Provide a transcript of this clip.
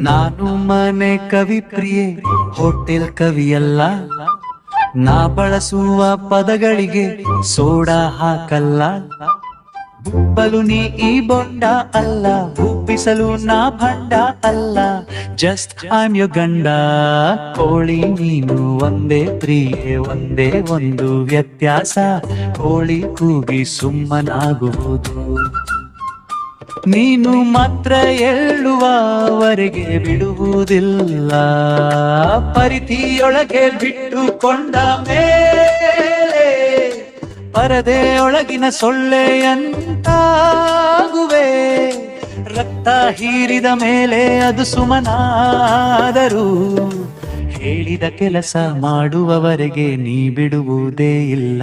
ನಾನು ಮನೆ ಕವಿ ಪ್ರಿಯೆ, ಹೋಟೆಲ್ ಕವಿಯಲ್ಲ. ನಾ ಬಳಸುವ ಪದಗಳಿಗೆ ಸೋಡಾ ಹಾಕಲ್ಲ. ಬಲು ನೀ ಈ ಬೊಂಡ ಅಲ್ಲ, ರೂಪಿಸಲು ನಾ ಭಂಡ ಅಲ್ಲ. ಜಸ್ಟ್ ಐಮ್ ಯು ಗಂಡ. ಕೋಳಿ ನೀನು ಒಂದೇ ಪ್ರಿಯೆ, ಒಂದೇ ಒಂದು ವ್ಯತ್ಯಾಸ. ಕೋಳಿ ಕೂಗಿ ಸುಮ್ಮನಾಗುವುದು, ನೀನು ಮಾತ್ರ ಹೇಳುವವರೆಗೆ ಬಿಡುವುದಿಲ್ಲ. ಪರಿಧಿಯೊಳಗೆ ಬಿಟ್ಟುಕೊಂಡ ಮೇಲೆ ಪರದೆಯೊಳಗಿನ ಸೊಳ್ಳೆಯಂತಾಗುವೆ. ರಕ್ತ ಹೀರಿದ ಮೇಲೆ ಅದು ಸುಮನಾದರೂ ಹೇಳಿದ ಕೆಲಸ ಮಾಡುವವರೆಗೆ ನೀ ಬಿಡುವುದೇ ಇಲ್ಲ.